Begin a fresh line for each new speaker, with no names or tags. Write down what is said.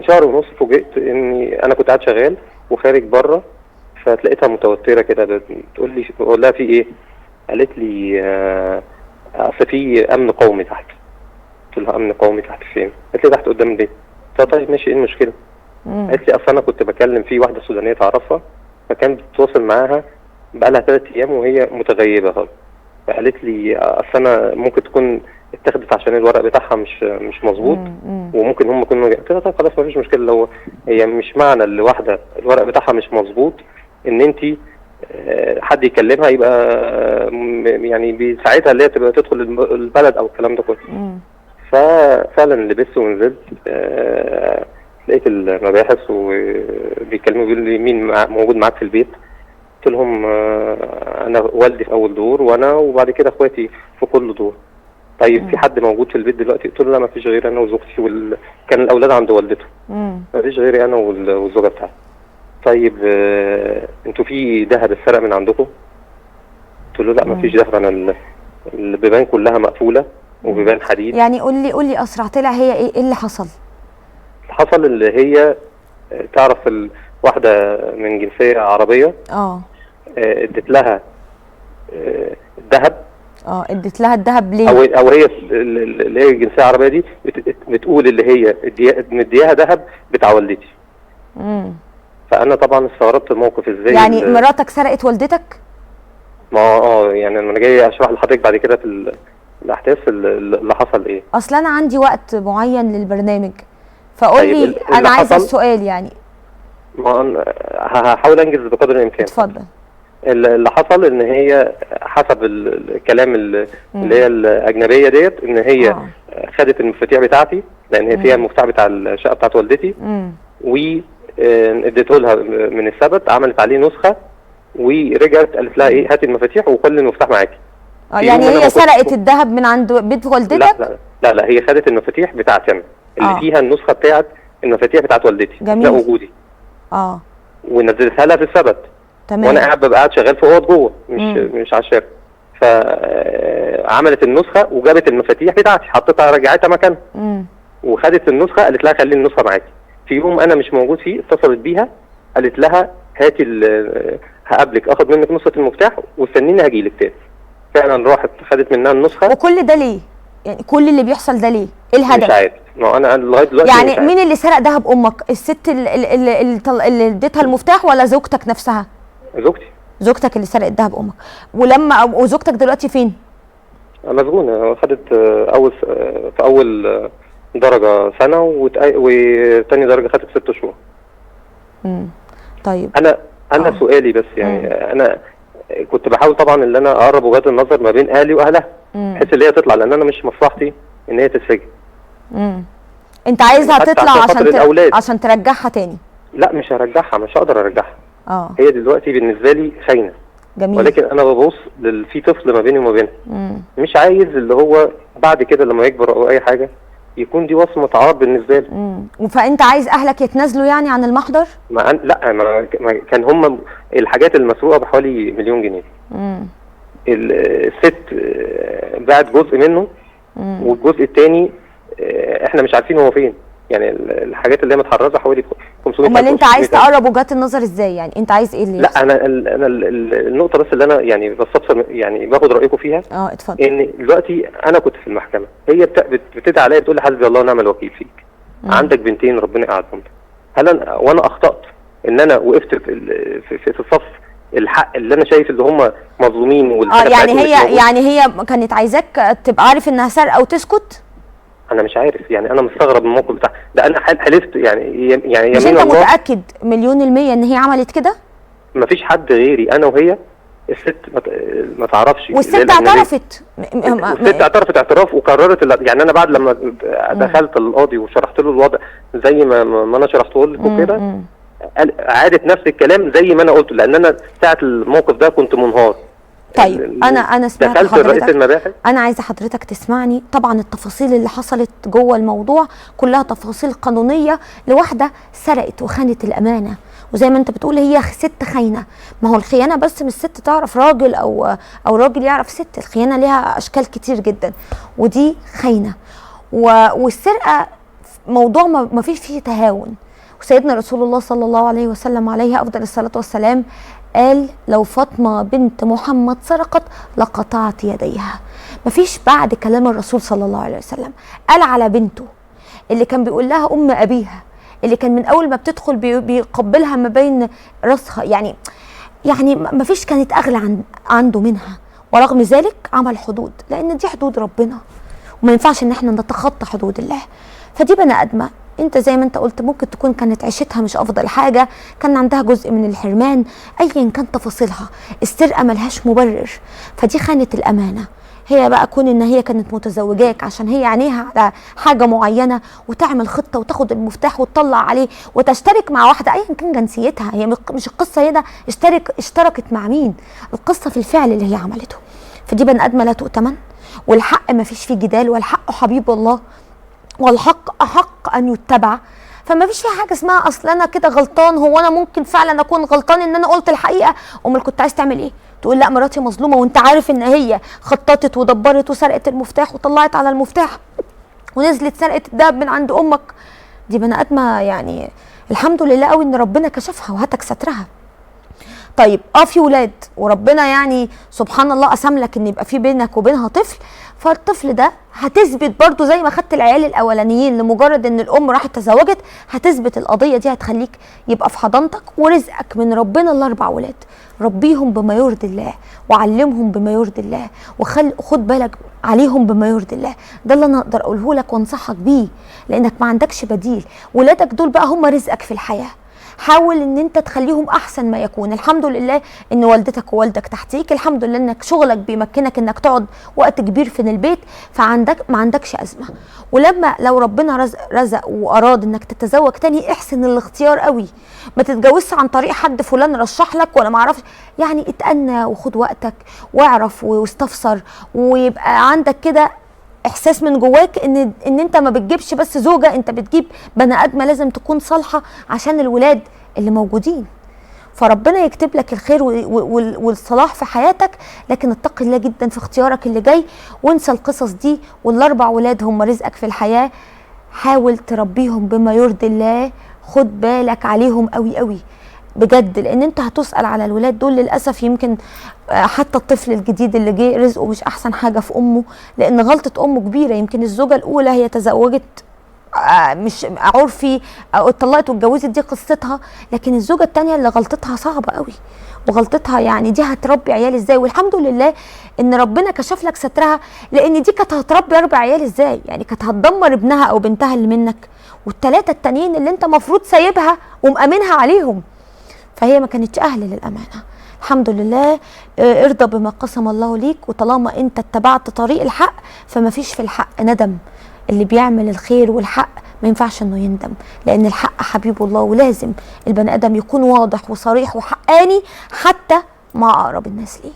من شهر ونص فوجئت اني انا كنت قاعد شغال وخارج بره، فتلاقيتها متوتره كده بتقول لي، بقول لها في ايه؟ قالت لي اصل في امن قومي تحت. قلت لها امن قومي تحت فين؟ قالت لي تحت قدام البيت. قلت لها طيب ماشي، ايه المشكله؟ قالت لي اصل انا كنت بكلم في واحده سودانيه تعرفها، فكانت بتتواصل معاها بقى لها 3 ايام وهي متغيبه خالص. فقالت لي اصل انا ممكن تكون اتاخدت عشان الورق بتاعها مش مظبوط، وممكن هم يكونوا. قلت لها طيب خلاص مفيش مشكله، لو هي مش معنى اللي واحده الورق بتاعها مش مظبوط ان انت حد يكلمها يبقى يعني بيساعدها اللي هي تبقى تدخل البلد او الكلام ده كله. ففعلا لبست ونزلت، لقيت المباحث وبيكلموا بيقولوا لي مين موجود معاك في البيت؟ قلت لهم انا والدي في اول دور وانا وبعد كده اخواتي في كل دور. طيب في حد موجود في البيت دلوقتي؟ قلت له لا ما فيش غير انا وزوجتي كان الاولاد عند والدته. ما فيش غيري انا والزوجه بتاعتي. طيب انتوا في ذهب اتسرق من عندكم؟ قلت له لا ما فيش ذهب، انا البيبان كلها مقفوله وبيبان حديد.
يعني قول لي اسرعت لها، هي ايه اللي حصل؟
حصل اللي هي تعرف واحده من جنسيه عربيه ادت لها الذهب.
ادت لها الذهب ليه؟
او هي اللي هي الجنسيه العربيه دي بتقول اللي هي مدياها ذهب بتاع والدتي. فانا طبعا استغربت الموقف ازاي.
يعني مراتك سرقت والدتك؟
ما يعني انا جاي اشرح لحضرتك بعد كده في الاحداث اللي حصل ايه.
اصل انا عندي وقت معين للبرنامج، فقول لي انا عايزه السؤال يعني.
ما هحاول انجز بقدر الامكان.
اتفضل.
اللي حصل ان هي حسب الكلام اللي هي الاجنبيه ديت ان هي خدت المفاتيح بتاعتي، لان هي فيها المفتاح بتاع الشقه بتاعت والدتي، واديته لها من السبت، عملت عليه نسخه ورجعت قالت لها ايه هاتي المفاتيح وخلي المفتاح معاكي.
يعني هي سرقت الذهب من عند بيت والدتك؟
لا هي خدت المفاتيح بتاعتي انا اللي فيها النسخه بتاعت المفاتيح بتاعت والدتي.
جميل.
لا وجودي. ونزلتها لها في السبت.
تمام.
وانا قاعد شغال في اوض جوه مش على الشارع. فعملت النسخه وجابت المفاتيح بتاعتي، حطيتها رجعتها مكانها. وخدت النسخه قالت لها خلي النسخه معاكي. في يوم انا مش موجود فيه اتصلت بيها قالت لها هاتي هقابلك اخد منك نسخه المفتاح واستنيني هجيلك تاني. فعلا راحت خدت منها النسخه.
وكل ده ليه؟ يعني كل اللي بيحصل ده ليه؟ ايه الهدف؟
مش عارف. ما انا لغايه دلوقتي
يعني مين اللي سرق دهب امك؟ الست اللي اديتها المفتاح ولا زوجتك نفسها؟
زوجتي.
زوجتك اللي سرقت دهب امك. وزوجتك دلوقتي فين؟
مسجونه. خدت في اول درجه سنه وثاني درجه خدت 6 شهور.
طيب
انا سؤالي بس يعني انا كنت بحاول طبعا ان انا اقرب وجهات النظر ما بين اهلي واهلها بحيث ان هي تطلع، لان انا مش مصلحتي ان هي تتسجن.
انت عايزها تطلع عشان ترجعها تاني؟
لا مش هرجعها، مش هقدر ارجعها. هي دلوقتي بالنسبه لي خاينه.
جميل.
ولكن انا ببص في طفل ما بيني وما بينها. مش عايز اللي هو بعد كده لما يكبر او اي حاجه يكون دي وصمه عار بالنسبه لي.
فانت عايز اهلك يتنازلوا يعني عن المحضر؟
لا كان هم الحاجات المسروقه بحوالي 1,000,000 جنيه. الست باعت جزء منه والجزء الثاني احنا مش عارفين هو فين. يعني الحاجات اللي هي متحرزه حوالي 500.
امال انت عايز تقرب وجهات النظر ازاي؟ يعني انت عايز ايه اللي
لا انا النقطه بس اللي انا يعني بستفسر يعني باخد رايكم فيها.
اتفضل.
ان دلوقتي انا كنت في المحكمه، هي بتدعي عليا بتقول لي حسبي الله ونعم الوكيل فيك. عندك بنتين ربنا يقعدهم. هل وانا اخطات ان انا وقفت في صف الحق اللي انا شايف اللي هم مظلومين
يعني هي كانت عايزاك تبقى عارف انها سارقه وتسكت؟
انا مش عارف، يعني انا مستغرب من الموقف بتاع ده. انا حلفت يعني
مش انت متاكد 1,000,000% ان هي عملت كده؟
مفيش حد غيري انا وهي. الست ما تعرفش.
والست اعترفت.
الست اعترفت اعتراف وقررت يعني انا بعد لما دخلت القاضي وشرحت له الوضع زي ما انا شرحته لك وكده عادت نفس الكلام زي ما انا قلته، لان انا ساعه الموقف ده كنت منهار.
طيب انا سمعت
دخلت رئيس المباحث.
انا عايزه حضرتك تسمعني. طبعا التفاصيل اللي حصلت جوه الموضوع كلها تفاصيل قانونيه لواحده سرقت وخانت الامانه، وزي ما انت بتقول هي ست خاينه. ما هو الخيانه بس مش ست تعرف راجل او راجل يعرف ست، الخيانه ليها اشكال كتير جدا ودي خاينه. والسرقه موضوع ما فيش فيه تهاون. وسيدنا رسول الله صلى الله عليه وسلم عليه افضل الصلاه والسلام قال لو فاطمه بنت محمد سرقت لقطعت يديها. ما فيش بعد كلام الرسول صلى الله عليه وسلم قال على بنته اللي كان بيقول لها ام ابيها، اللي كان من اول ما بتدخل بيقبلها ما بين راسها، يعني ما فيش كانت اغلى عنده منها، ورغم ذلك عمل حدود، لان دي حدود ربنا وما ينفعش ان احنا نتخطى حدود الله. فدي بني ادمه انت زي ما انت قلت ممكن تكون كانت عيشتها مش افضل حاجه، كان عندها جزء من الحرمان، ايا كان تفاصيلها، السرقه ملهاش مبرر، فدي خانت الامانه. هي بقى كون ان هي كانت متزوجاك عشان هي عينيها على حاجه معينه، وتعمل خطه وتاخد المفتاح وتطلع عليه وتشترك مع واحده ايا كان جنسيتها. هي مش القصه هنا اشتركت مع مين، القصه في الفعل اللي هي عملته. فدي بني ادمه لا تؤتمن، والحق ما فيش فيه جدال، والحق حبيب الله، والحق احق ان يتبع. فما فيش فيها حاجه اسمها اصل انا كده غلطان، هو انا ممكن فعلا اكون غلطان ان انا قلت الحقيقه. امال كنت عايز تعمل ايه؟ تقول لا مراتي مظلومه وانت عارف ان هي خططت ودبرت وسرقت المفتاح وطلعت على المفتاح ونزلت سرقت الدهب من عند امك. دي بني ادمه يعني الحمد لله قوي ان ربنا كشفها وهتك سترها. طيب في ولاد وربنا يعني سبحان الله قسم لك ان يبقى في بينك وبينها طفل، فالطفل ده هتثبت برضو زي ما خدت العيال الاولانيين لمجرد ان الام راحت تزوجت، هتثبت القضيه دي، هتخليك يبقى في حضانتك ورزقك من ربنا الاربع ولاد. ربيهم بما يرضي الله وعلمهم بما يرضي الله وخد بالك عليهم بما يرضي الله. ده اللي انا اقدر اقوله لك وانصحك بيه، لانك ما عندكش بديل. ولادك دول بقى هم رزقك في الحياه، حاول ان انت تخليهم احسن ما يكون. الحمد لله ان والدتك ووالدك تحتيك، الحمد لله انك شغلك بيمكنك انك تقعد وقت كبير في البيت، فعندك ما عندكش ازمه. ولما لو ربنا رزق واراد انك تتزوج تاني، احسن الاختيار قوي، ما تتجوزش عن طريق حد فلان رشح لك ولا ما اعرفش، يعني اتأنى وخد وقتك واعرف واستفسر، ويبقى عندك كده احساس من جواك ان انت ما بتجيبش بس زوجه، انت بتجيب بني ادمه لازم تكون صالحه عشان الولاد اللي موجودين. فربنا يكتب لك الخير والصلاح في حياتك، لكن اتق الله جدا في اختيارك اللي جاي، وانسى القصص دي. والاربع ولاد هم رزقك في الحياه، حاول تربيهم بما يرضي الله، خد بالك عليهم قوي قوي بجد، لان انت هتسأل على الولاد دول. للأسف يمكن حتى الطفل الجديد اللي جه رزقه مش احسن حاجة في امه، لان غلطة امه كبيرة. يمكن الزوجة الاولى هي تزوجت مش عرفي او اتطلقت واتجوزت، دي قصتها، لكن الزوجة التانية اللي غلطتها صعبة قوي، وغلطتها يعني دي هتربي عيال ازاي؟ والحمد لله ان ربنا كشف لك سترها، لان دي كانت هتربي 4 عيال ازاي؟ يعني كانت هتدمر ابنها او بنتها اللي منك، والثلاثة التانيين اللي انت مفروض سايبها ومأمنها عليهم. فهي ما كانتش اهل للامانه. الحمد لله، ارضى بما قسم الله ليك، وطالما انت اتبعت طريق الحق فما فيش في الحق ندم. اللي بيعمل الخير والحق ما ينفعش انه يندم، لان الحق حبيب الله، ولازم البني ادم يكون واضح وصريح وحقاني حتى مع اقرب الناس ليه.